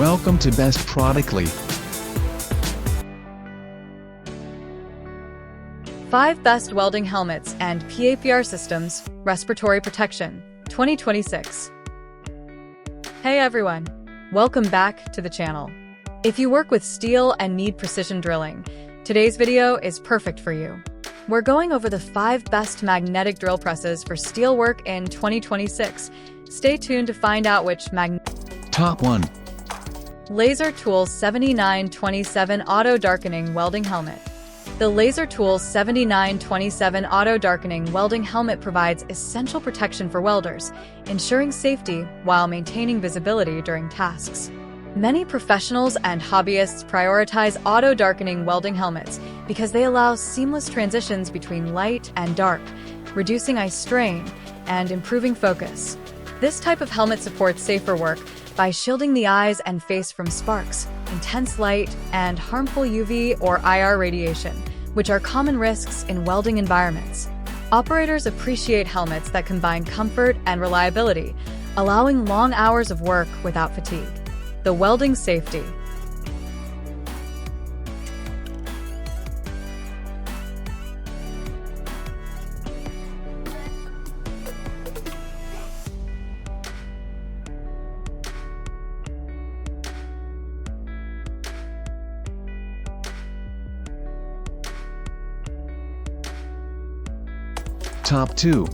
Welcome to Best Productly. 5 Best Welding Helmets and PAPR Systems, Respiratory Protection, 2026. Hey everyone, welcome back to the channel. If you work with steel and need precision drilling, today's video is perfect for you. We're going over the 5 best magnetic drill presses for steel work in 2026. Stay tuned to find out which Top 1. Laser Tools 7927 Auto Darkening Welding Helmet. The Laser Tools 7927 Auto Darkening Welding Helmet provides essential protection for welders, ensuring safety while maintaining visibility during tasks. Many professionals and hobbyists prioritize auto darkening welding helmets because they allow seamless transitions between light and dark, reducing eye strain and improving focus. This type of helmet supports safer work by shielding the eyes and face from sparks, intense light, and harmful UV or IR radiation, which are common risks in welding environments. Operators appreciate helmets that combine comfort and reliability, allowing long hours of work without fatigue. The welding safety. Top 2.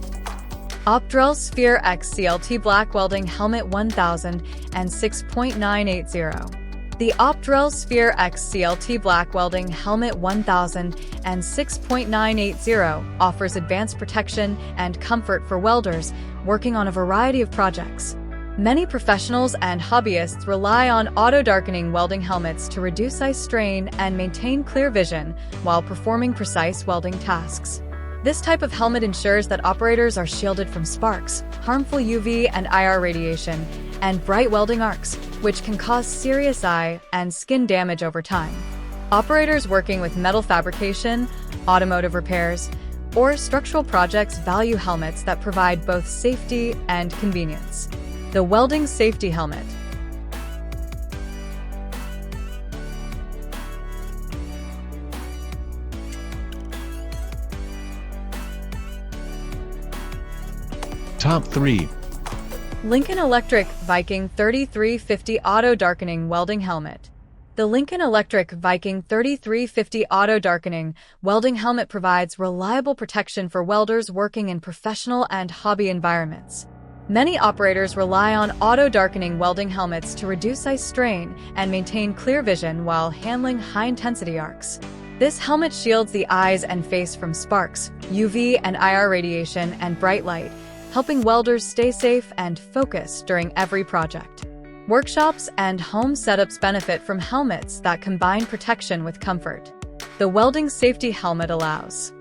Optrel Sphere X CLT Black Welding Helmet 1000 and 6.980. The Optrel Sphere X CLT Black Welding Helmet 1000 and 6.980 offers advanced protection and comfort for welders working on a variety of projects. Many professionals and hobbyists rely on auto darkening welding helmets to reduce eye strain and maintain clear vision while performing precise welding tasks. This type of helmet ensures that operators are shielded from sparks, harmful UV and IR radiation, and bright welding arcs, which can cause serious eye and skin damage over time. Operators working with metal fabrication, automotive repairs, or structural projects value helmets that provide both safety and convenience. The Welding Safety Helmet. Top 3. Lincoln Electric Viking 3350 Auto Darkening Welding Helmet. The Lincoln Electric Viking 3350 Auto Darkening Welding Helmet provides reliable protection for welders working in professional and hobby environments. Many operators rely on auto darkening welding helmets to reduce eye strain and maintain clear vision while handling high-intensity arcs. This helmet shields the eyes and face from sparks, UV and IR radiation, and bright light, helping welders stay safe and focused during every project. Workshops and home setups benefit from helmets that combine protection with comfort. The Welding Safety Helmet allows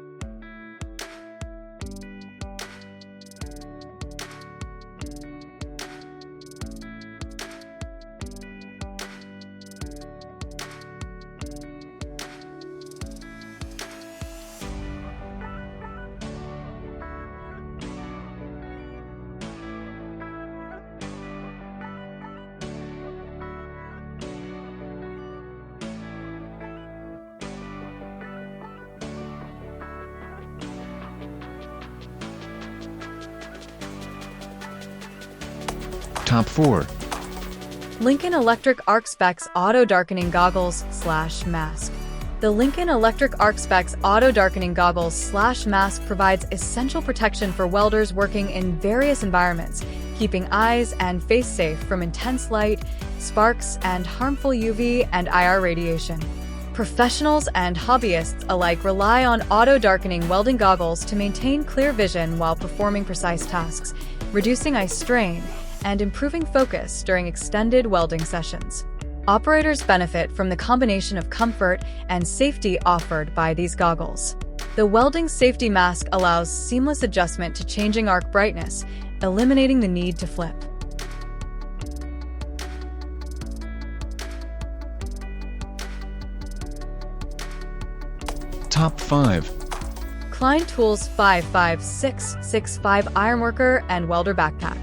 Top 4. Lincoln Electric ArcSpecs Auto Darkening Goggles / Mask. The Lincoln Electric ArcSpecs Auto Darkening Goggles / Mask provides essential protection for welders working in various environments, keeping eyes and face safe from intense light, sparks, and harmful UV and IR radiation. Professionals and hobbyists alike rely on auto darkening welding goggles to maintain clear vision while performing precise tasks, reducing eye strain, and improving focus during extended welding sessions. Operators benefit from the combination of comfort and safety offered by these goggles. The Welding Safety Mask allows seamless adjustment to changing arc brightness, eliminating the need to flip. Top 5. Klein Tools 55665 Ironworker and Welder Backpack.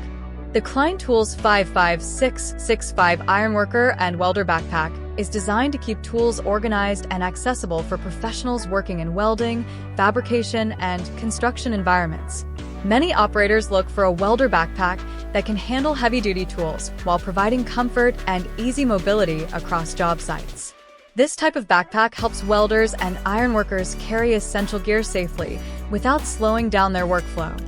The Klein Tools 55665 Ironworker and Welder backpack is designed to keep tools organized and accessible for professionals working in welding, fabrication, and construction environments. Many operators look for a welder backpack that can handle heavy-duty tools while providing comfort and easy mobility across job sites. This type of backpack helps welders and ironworkers carry essential gear safely without slowing down their workflow.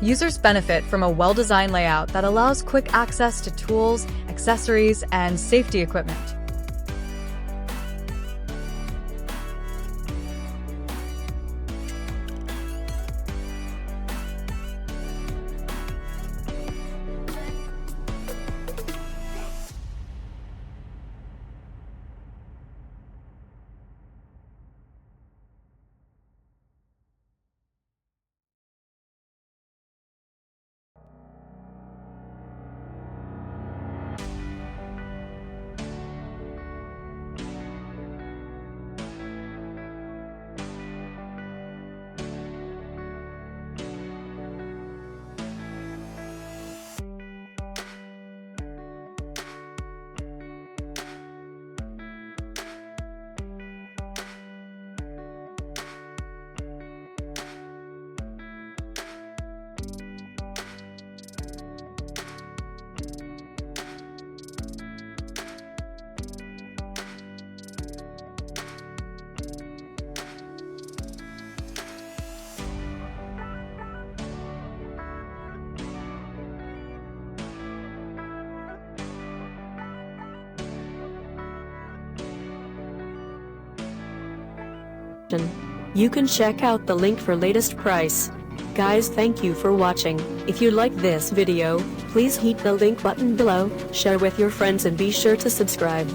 Users benefit from a well-designed layout that allows quick access to tools, accessories, and safety equipment. You can check out the link for latest price. Guys, thank you for watching. If you like this video, please hit the link button below, share with your friends and be sure to subscribe.